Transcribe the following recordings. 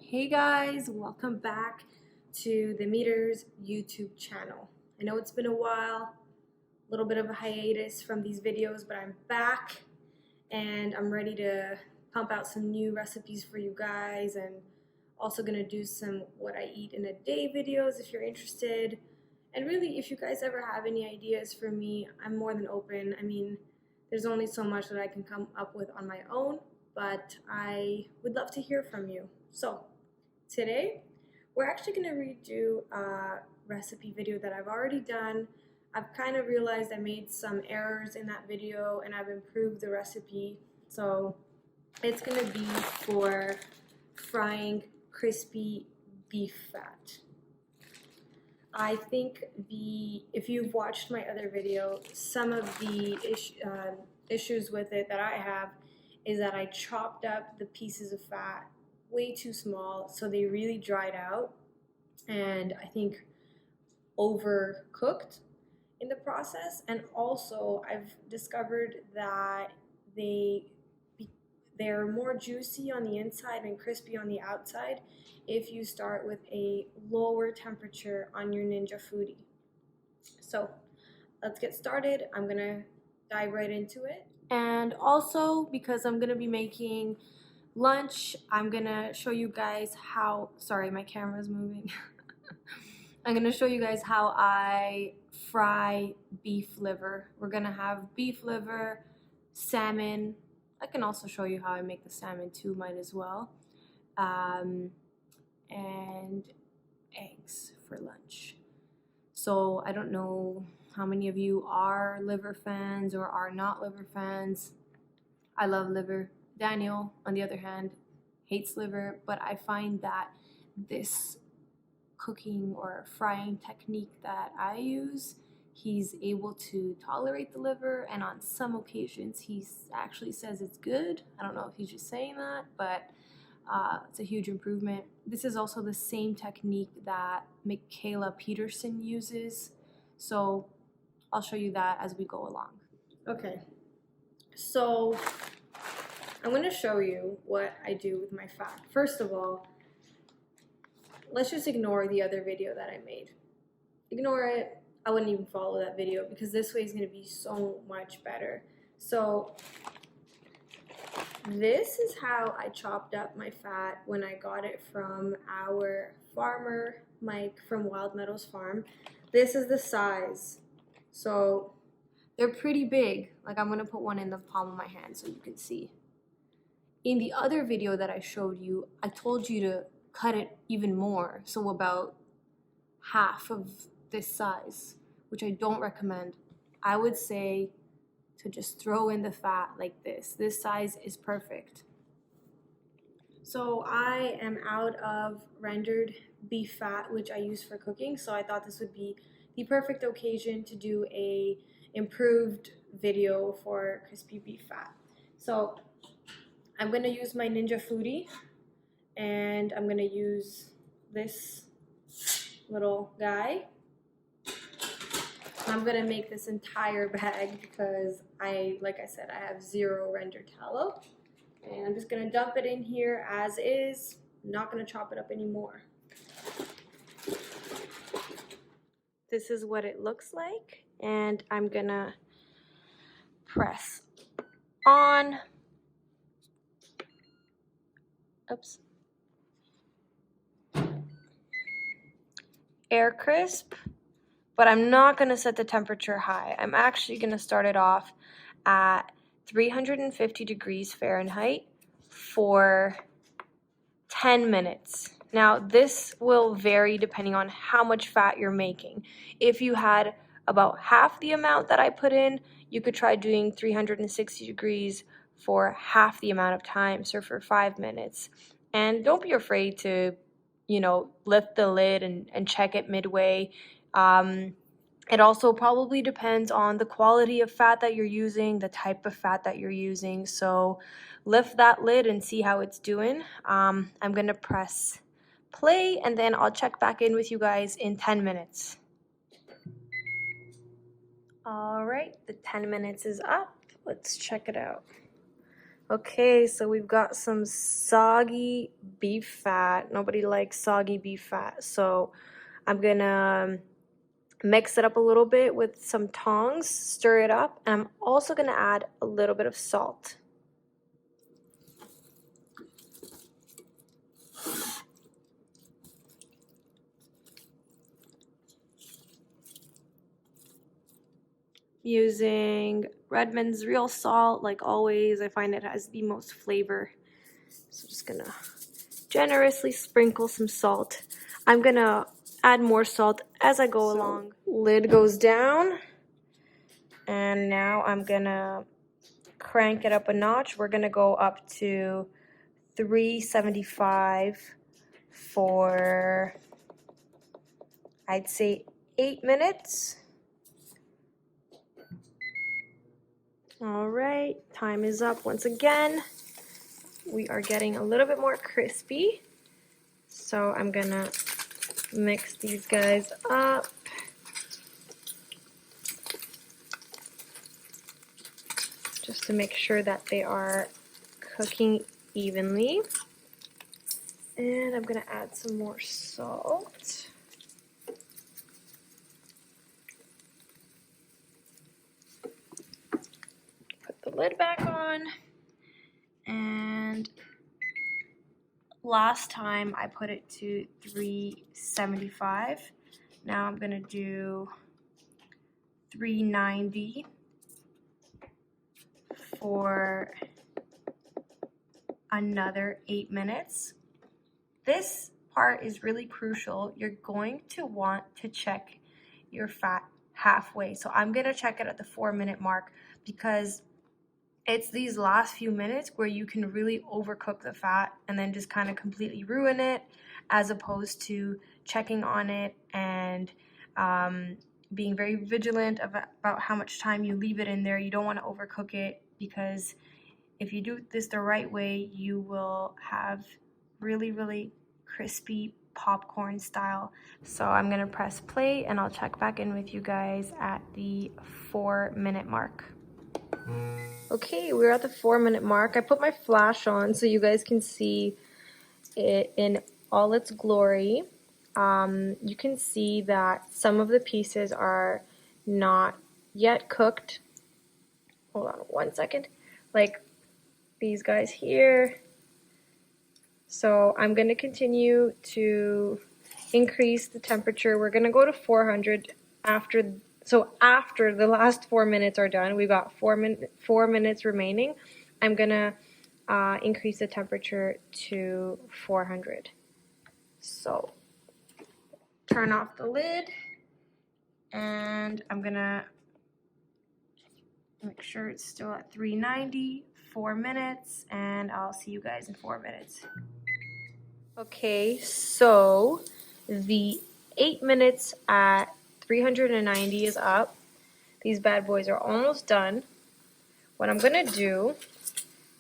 Hey guys, welcome back to the Meters YouTube channel. I know it's been a while, a little bit of a hiatus from these videos, but I'm back and I'm ready to pump out some new recipes for you guys, and also gonna do some what I eat in a day videos if you're interested. And really, if you guys ever have any ideas for me, I'm more than open. I mean, there's only so much that I can come up with on my own, but I would love to hear from you. So today, we're actually going to redo a recipe video that I've already done. I've kind of realized I made some errors in that video and I've improved the recipe. So it's going to be for frying crispy beef fat. I think if you've watched my other video, some of the issues with it that I have is that I chopped up the pieces of fat way too small, so they really dried out, and I think overcooked in the process. And also I've discovered that they're more juicy on the inside and crispy on the outside if you start with a lower temperature on your Ninja Foodi. So let's get started. I'm gonna dive right into it. And also, because I'm gonna be making lunch, I'm gonna show you guys how, sorry, my camera's moving. I'm gonna show you guys how I fry beef liver. We're gonna have beef liver, salmon. I can also show you how I make the salmon too, might as well. And eggs for lunch. So I don't know how many of you are liver fans or are not liver fans. I love liver. Daniel, on the other hand, hates liver, but I find that this cooking or frying technique that I use, he's able to tolerate the liver, and on some occasions he actually says it's good. I don't know if he's just saying that, but it's a huge improvement. This is also the same technique that Michaela Peterson uses, so I'll show you that as we go along. Okay, so I'm going to show you what I do with my fat. First of all, let's just ignore the other video that I made. Ignore it. I wouldn't even follow that video because this way is going to be so much better. So this is how I chopped up my fat when I got it from our farmer, Mike from Wild Meadows Farm. This is the size. So they're pretty big. Like, I'm going to put one in the palm of my hand so you can see. In the other video that I showed you, I told you to cut it even more, so about half of this size, which I don't recommend. I would say to just throw in the fat like this. This size is perfect. So I am out of rendered beef fat, which I use for cooking, so I thought this would be the perfect occasion to do a improved video for crispy beef fat. So I'm going to use my Ninja Foodi, and I'm going to use this little guy. I'm going to make this entire bag because like I said, I have zero rendered tallow. And I'm just going to dump it in here as is. I'm not going to chop it up anymore. This is what it looks like, and I'm going to press on. Oops. Air crisp, but I'm not going to set the temperature high. I'm actually going to start it off at 350 degrees Fahrenheit for 10 minutes. Now, this will vary depending on how much fat you're making. If you had about half the amount that I put in, you could try doing 360 degrees for half the amount of time, so for 5 minutes. And don't be afraid to, lift the lid and check it midway. It also probably depends on the quality of fat that you're using, the type of fat that you're using. So lift that lid and see how it's doing. I'm going to press play, and then I'll check back in with you guys in 10 minutes. All right, the 10 minutes is up. Let's check it out. Okay, so we've got some soggy beef fat. Nobody likes soggy beef fat, so I'm gonna mix it up a little bit with some tongs, stir it up, and I'm also gonna add a little bit of salt. Using Redmond's real salt, like always. I find it has the most flavor. So I'm just gonna generously sprinkle some salt. I'm gonna add more salt as I go along. Lid goes down, and now I'm gonna crank it up a notch. We're gonna go up to 375 for, I'd say, 8 minutes. All right, time is up once again. We are getting a little bit more crispy. So I'm gonna mix these guys up. Just to make sure that they are cooking evenly. And I'm gonna add some more salt. Put the lid back on. And last time I put it to 375. Now I'm gonna do 390 for another 8 minutes. This part is really crucial. You're going to want to check your fat halfway. So I'm gonna check it at the 4-minute mark, because it's these last few minutes where you can really overcook the fat and then just kind of completely ruin it, as opposed to checking on it and being very vigilant about how much time you leave it in there. You don't want to overcook it, because if you do this the right way, you will have really, really crispy popcorn style. So I'm gonna press play and I'll check back in with you guys at the 4-minute mark. Okay, we're at the 4-minute mark. I put my flash on so you guys can see it in all its glory. You can see that some of the pieces are not yet cooked. Hold on 1 second. Like these guys here. So I'm going to continue to increase the temperature. We're going to go to 400 after the last 4 minutes are done. We've got 4 minutes remaining. I'm going to increase the temperature to 400. So turn off the lid, and I'm going to make sure it's still at 390, 4 minutes, and I'll see you guys in 4 minutes. Okay, so the 8 minutes at 390 is up. These bad boys are almost done. What I'm gonna do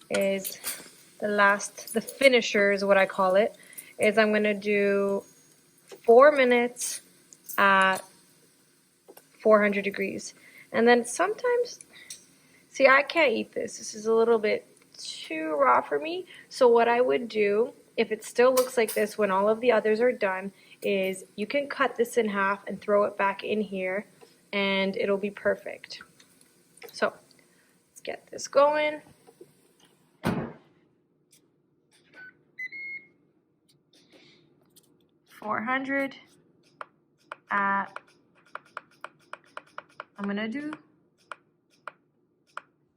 is the finisher is what I call it, is I'm gonna do 4 minutes at 400 degrees. And then sometimes, see, I can't eat this. This is a little bit too raw for me. So what I would do, if it still looks like this when all of the others are done, is you can cut this in half and throw it back in here, and it'll be perfect. So let's get this going. $400 at, I'm gonna do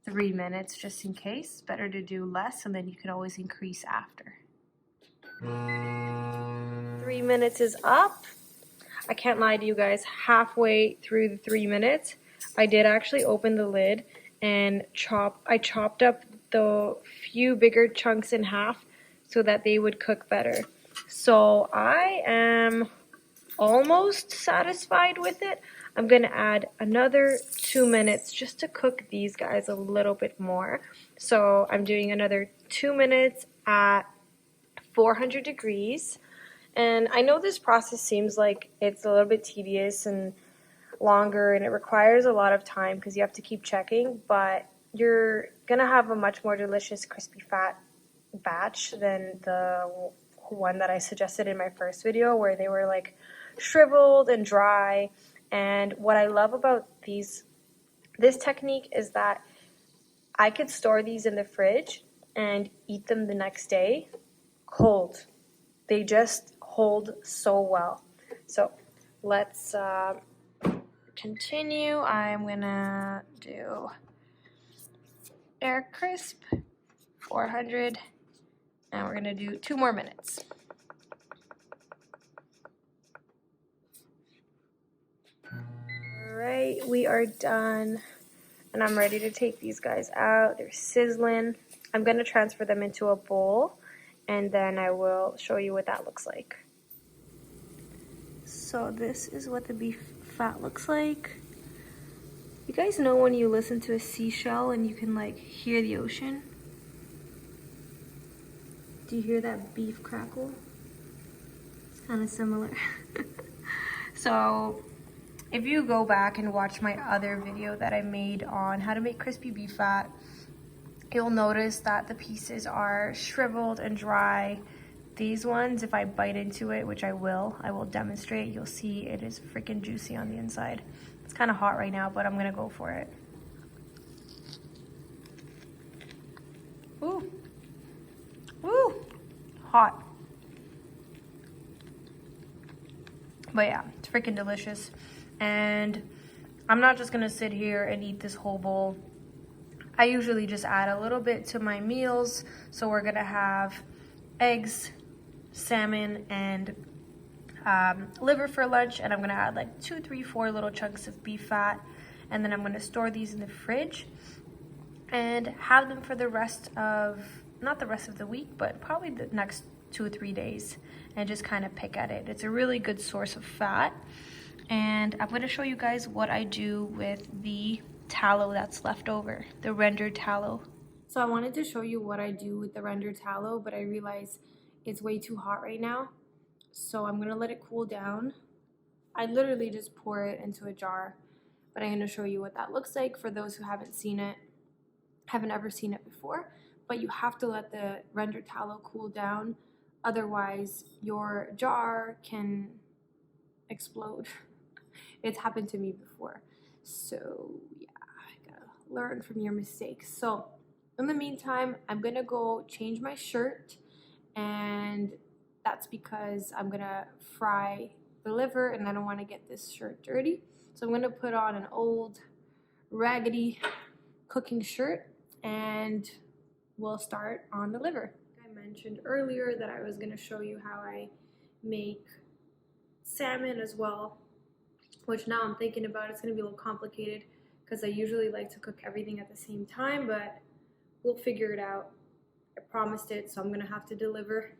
3 minutes just in case. Better to do less, and then you can always increase after. 3 minutes is up. I can't lie to you guys, halfway through the 3 minutes, I did actually open the lid and I chopped up the few bigger chunks in half so that they would cook better. So I am almost satisfied with it. I'm going to add another 2 minutes just to cook these guys a little bit more. So I'm doing another 2 minutes at 400 degrees. And I know this process seems like it's a little bit tedious and longer, and it requires a lot of time because you have to keep checking, but you're gonna have a much more delicious crispy fat batch than the one that I suggested in my first video, where they were like shriveled and dry. And what I love about this technique is that I could store these in the fridge and eat them the next day cold. They just hold so well. So let's continue. I'm gonna do air crisp 400, and we're gonna do 2 more minutes. All right, we are done, and I'm ready to take these guys out. They're sizzling. I'm gonna transfer them into a bowl, and then I will show you what that looks like. So this is what the beef fat looks like. You guys know when you listen to a seashell and you can like hear the ocean? Do you hear that beef crackle? It's kind of similar. So if you go back and watch my other video that I made on how to make crispy beef fat, you'll notice that the pieces are shriveled and dry. These ones, if I bite into it, which I will demonstrate, you'll see it is freaking juicy on the inside. It's kind of hot right now, but I'm gonna go for it. Ooh, ooh, hot. But yeah, it's freaking delicious. And I'm not just gonna sit here and eat this whole bowl. I usually just add a little bit to my meals. So we're gonna have eggs, salmon, and liver for lunch, and I'm gonna add like 2, 3, 4 little chunks of beef fat, and then I'm gonna store these in the fridge and have them for the rest of, not the rest of the week, but probably the next 2 or 3 days, and just kind of pick at it. It's a really good source of fat, and I'm gonna show you guys what I do with the tallow that's left over, the rendered tallow. So I wanted to show you what I do with the rendered tallow, but I realized it's way too hot right now. So I'm gonna let it cool down. I literally just pour it into a jar, but I'm gonna show you what that looks like for those who haven't seen it, haven't ever seen it before. But you have to let the rendered tallow cool down, otherwise your jar can explode. It's happened to me before. So yeah, I gotta learn from your mistakes. So in the meantime, I'm gonna go change my shirt, and that's because I'm gonna fry the liver and I don't want to get this shirt dirty. So I'm gonna put on an old raggedy cooking shirt and we'll start on the liver. I mentioned earlier that I was gonna show you how I make salmon as well, which now I'm thinking about, it's gonna be a little complicated because I usually like to cook everything at the same time, but we'll figure it out. I promised it, so I'm gonna have to deliver.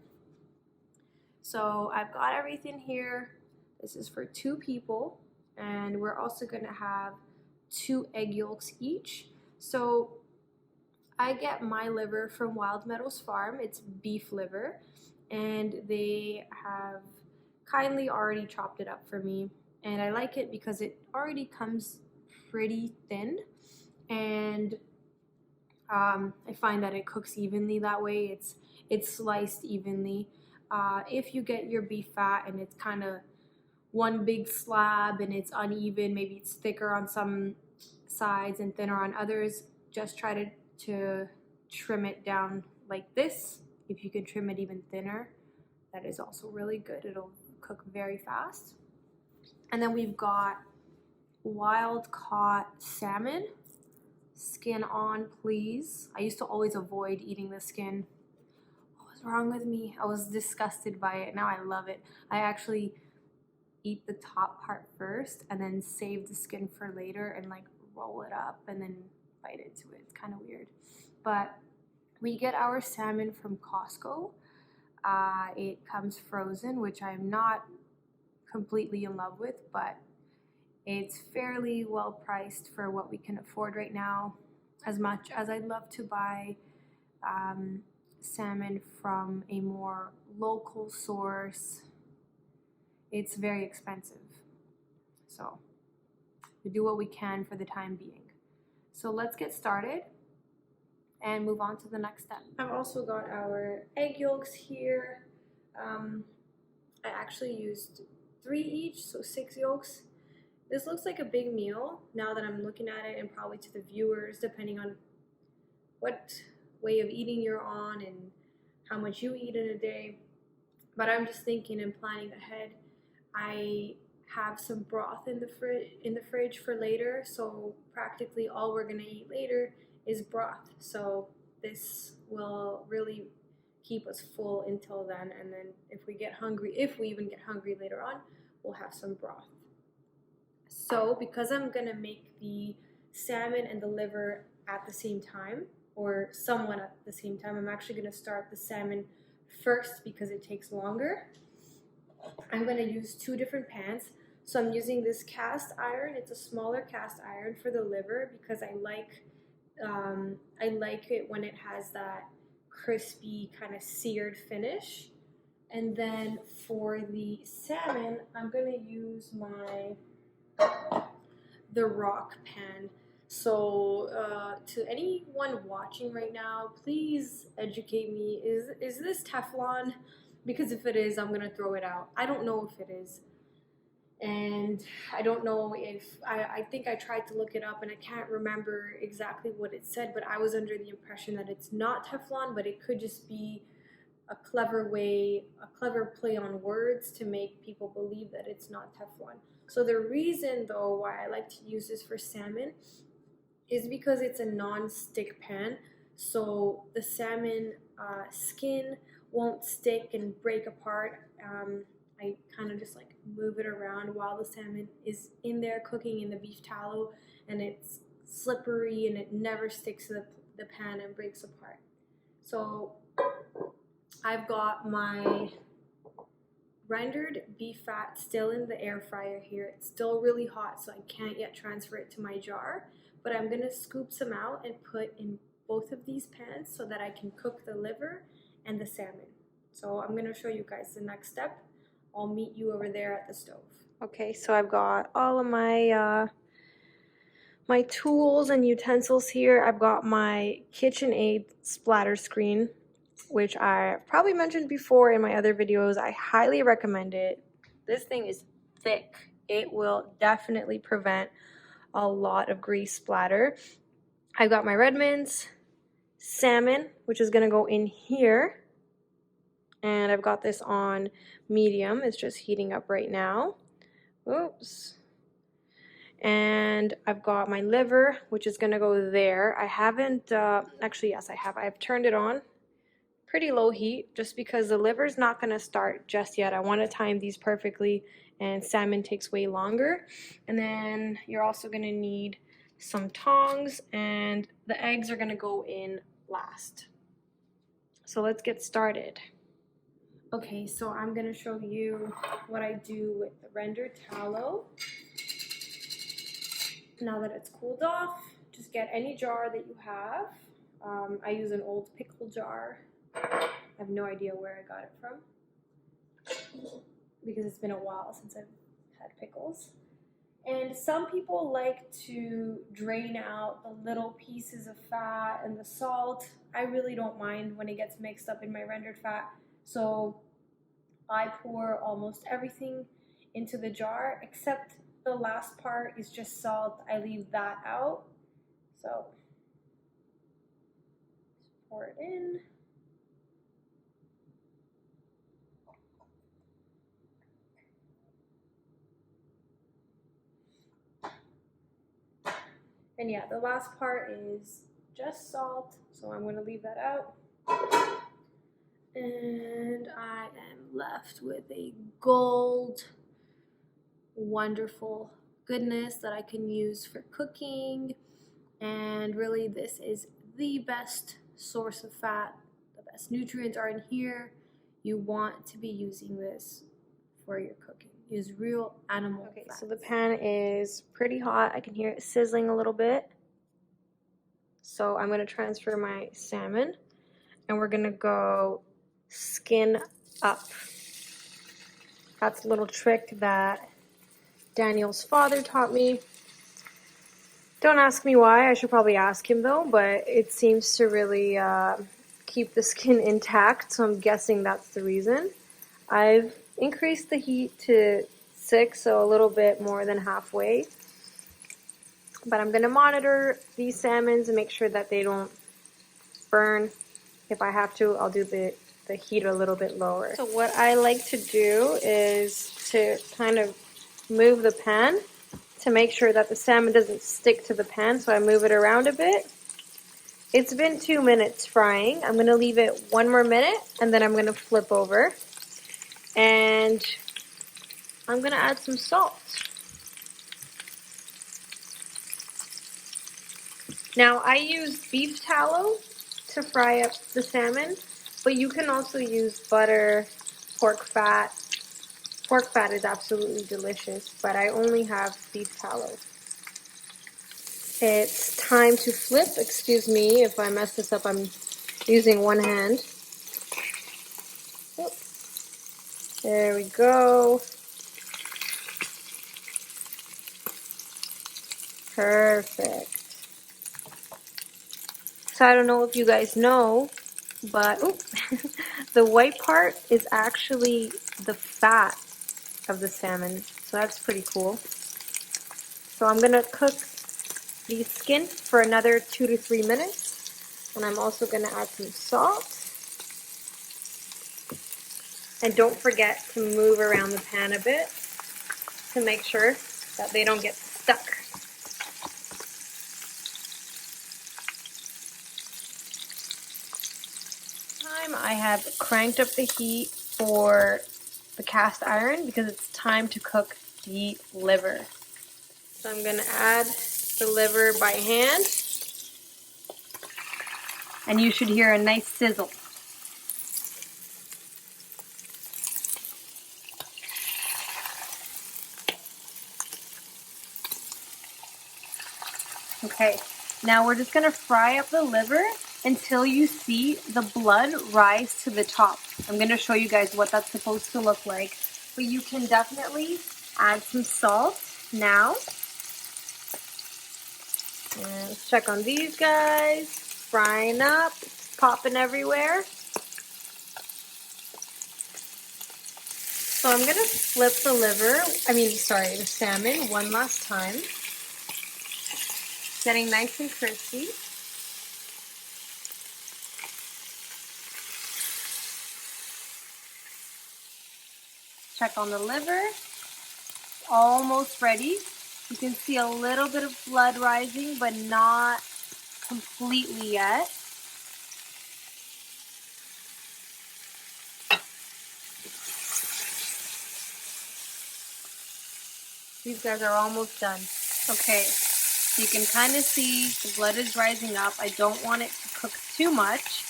So I've got everything here. This is for 2 people, and we're also gonna have 2 egg yolks each. So I get my liver from Wild Meadows Farm. It's beef liver, and they have kindly already chopped it up for me. And I like it because it already comes pretty thin, and I find that it cooks evenly that way. It's sliced evenly. If you get your beef fat and it's kind of one big slab and it's uneven, maybe it's thicker on some sides and thinner on others, just try to trim it down like this. If you can trim it even thinner, that is also really good. It'll cook very fast. And then we've got wild caught salmon. Skin on, please. I used to always avoid eating the skin. What was wrong with me? I was disgusted by it. Now I love it. I actually eat the top part first and then save the skin for later and like roll it up and then bite into it. It's kind of weird. But we get our salmon from Costco. It comes frozen, which I'm not completely in love with, but it's fairly well priced for what we can afford right now. As much as I'd love to buy salmon from a more local source, it's very expensive. So we do what we can for the time being. So let's get started. and move on to the next step. I've also got our egg yolks here. I actually used 3 each, so 6 yolks. This looks like a big meal now that I'm looking at it, and probably to the viewers, depending on what way of eating you're on and how much you eat in a day. But I'm just thinking and planning ahead. I have some broth in the fridge for later, so practically all we're gonna eat later is broth. So this will really keep us full until then, and then if we even get hungry later on, we'll have some broth. So because I'm gonna make the salmon and the liver at the same time, or somewhat at the same time, I'm actually gonna start the salmon first because it takes longer. I'm gonna use 2 different pans. So I'm using this cast iron. It's a smaller cast iron for the liver because I like it when it has that crispy kind of seared finish. And then for the salmon, I'm gonna use the rock pan. So to anyone watching right now, please educate me. Is this Teflon? Because if it is, I'm gonna throw it out. I don't know if it is. And I don't know if, I think I tried to look it up and I can't remember exactly what it said, but I was under the impression that it's not Teflon, but it could just be a clever play on words to make people believe that it's not Teflon. So the reason though why I like to use this for salmon is because it's a non-stick pan, so the salmon skin won't stick and break apart. I kind of just like move it around while the salmon is in there cooking in the beef tallow, and it's slippery and it never sticks to the pan and breaks apart. So I've got my rendered beef fat still in the air fryer here. It's still really hot, so I can't yet transfer it to my jar, but I'm gonna scoop some out and put in both of these pans so that I can cook the liver and the salmon. So I'm gonna show you guys the next step. I'll meet you over there at the stove. Okay, so I've got all of my my tools and utensils here. I've got my KitchenAid splatter screen, which I probably mentioned before in my other videos. I highly recommend it. This thing is thick. It will definitely prevent a lot of grease splatter. I've got my Redmond's salmon, which is gonna go in here. And I've got this on medium. It's just heating up right now. Oops. And I've got my liver, which is gonna go there. I haven't, actually yes I have. I've turned it on pretty low heat just because the liver's not gonna start just yet. I wanna time these perfectly, and salmon takes way longer. And then you're also gonna need some tongs, and the eggs are gonna go in last. So let's get started. Okay, so I'm gonna show you what I do with the rendered tallow. Now that it's cooled off, just get any jar that you have. I use an old pickle jar. I have no idea where I got it from because it's been a while since I've had pickles. And some people like to drain out the little pieces of fat and the salt. I really don't mind when it gets mixed up in my rendered fat. So I pour almost everything into the jar, except the last part is just salt. I leave that out. So just pour it in. And yeah, the last part is just salt, so I'm going to leave that out. And I am left with a gold, wonderful goodness that I can use for cooking. And really, this is the best source of fat. The best nutrients are in here. You want to be using this for your cooking. Use real animal fat. Okay, so the pan is pretty hot. I can hear it sizzling a little bit. So I'm going to transfer my salmon, and we're going to go skin up. That's a little trick that Daniel's father taught me. Don't ask me why. I should probably ask him though, but it seems to really keep the skin intact, so I'm guessing that's the reason. I've increased the heat to 6, so a little bit more than halfway. But I'm going to monitor these salmons and make sure that they don't burn. If I have to, I'll do the heat a little bit lower. So what I like to do is to kind of move the pan to make sure that the salmon doesn't stick to the pan, so I move it around a bit. It's been 2 minutes frying. I'm going to leave it 1 more minute, and then I'm going to flip over. And I'm going to add some salt. Now, I use beef tallow to fry up the salmon, but you can also use butter, pork fat. Pork fat is absolutely delicious, but I only have beef tallow. It's time to flip. Excuse me if I mess this up. I'm using one hand. Oh, there we go. Perfect. So I don't know if you guys know, but the white part is actually the fat of the salmon. So that's pretty cool. So I'm going to cook the skin for another 2 to 3 minutes. And I'm also going to add some salt. And don't forget to move around the pan a bit to make sure that they don't get stuck. I have cranked up the heat for the cast iron because it's time to cook the liver. So I'm going to add the liver by hand, and you should hear a nice sizzle. Okay, now we're just going to fry up the liver until you see the blood rise to the top. I'm going to show you guys what that's supposed to look like. But you can definitely add some salt now. And let's check on these guys. Frying up, popping everywhere. So I'm going to flip the salmon one last time. Getting nice and crispy. Check on the liver. Almost ready. You can see a little bit of blood rising, but not completely yet. These guys are almost done. Okay, so you can kind of see the blood is rising up. I don't want it to cook too much.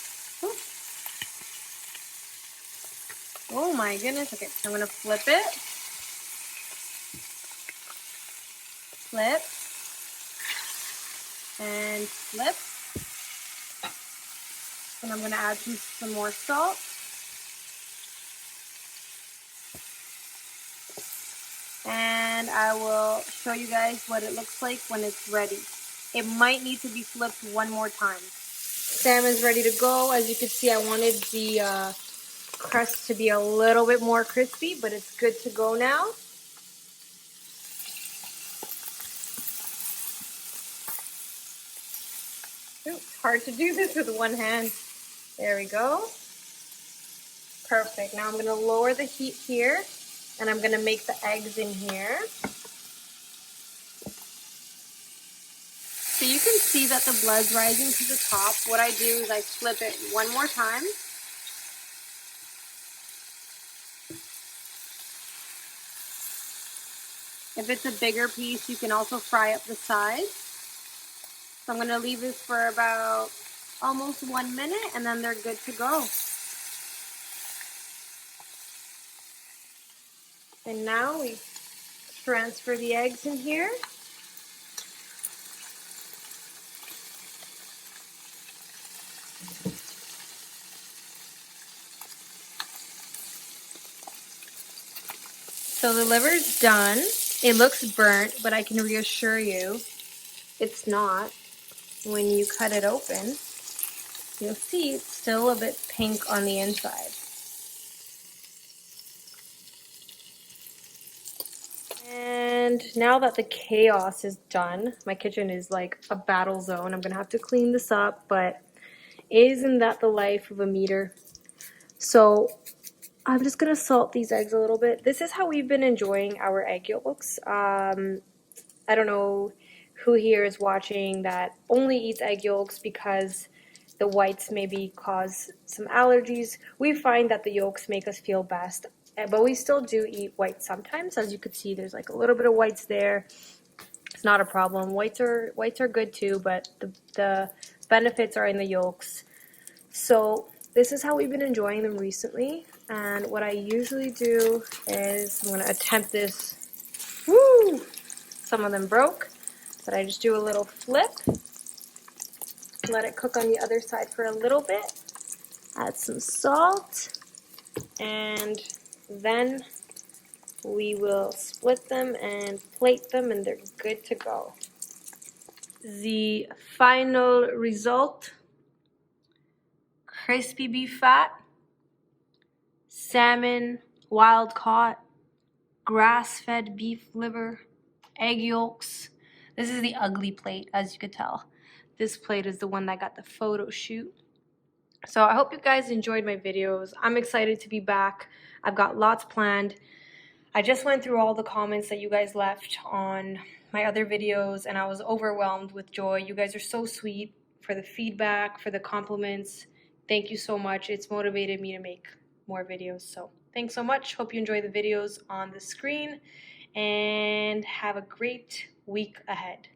Oh my goodness. Okay, so I'm going to flip it. Flip. And flip. And I'm going to add some more salt. And I will show you guys what it looks like when it's ready. It might need to be flipped one more time. Salmon's ready to go. As you can see, I wanted the crust to be a little bit more crispy, but it's good to go now. Ooh, it's hard to do this with one hand. There we go. Perfect. Now I'm going to lower the heat here, and I'm going to make the eggs in here. So you can see that the blood's rising to the top. What I do is I flip it one more time. If it's a bigger piece, you can also fry up the sides. So I'm going to leave this for about almost 1 minute, and then they're good to go. And now we transfer the eggs in here. So the liver's done. It looks burnt, but I can reassure you, it's not. When you cut it open, you'll see it's still a bit pink on the inside. And now that the chaos is done, my kitchen is like a battle zone. I'm gonna have to clean this up, but isn't that the life of a meater? So I'm just gonna salt these eggs a little bit. This is how we've been enjoying our egg yolks. I don't know who here is watching that only eats egg yolks because the whites maybe cause some allergies. We find that the yolks make us feel best, but we still do eat whites sometimes. As you could see, there's like a little bit of whites there. It's not a problem. Whites are good too, but the benefits are in the yolks. So this is how we've been enjoying them recently. And what I usually do is, I'm going to attempt this. Woo! Some of them broke, but I just do a little flip. Let it cook on the other side for a little bit. Add some salt. And then we will split them and plate them, and they're good to go. The final result: crispy beef fat, salmon, wild caught, grass-fed beef liver, egg yolks. This is the ugly plate, as you could tell. This plate is the one that got the photo shoot. So I hope you guys enjoyed my videos. I'm excited to be back. I've got lots planned. I just went through all the comments that you guys left on my other videos, and I was overwhelmed with joy. You guys are so sweet for the feedback, for the compliments. Thank you so much. It's motivated me to make more videos. So thanks so much. Hope you enjoy the videos on the screen, and have a great week ahead.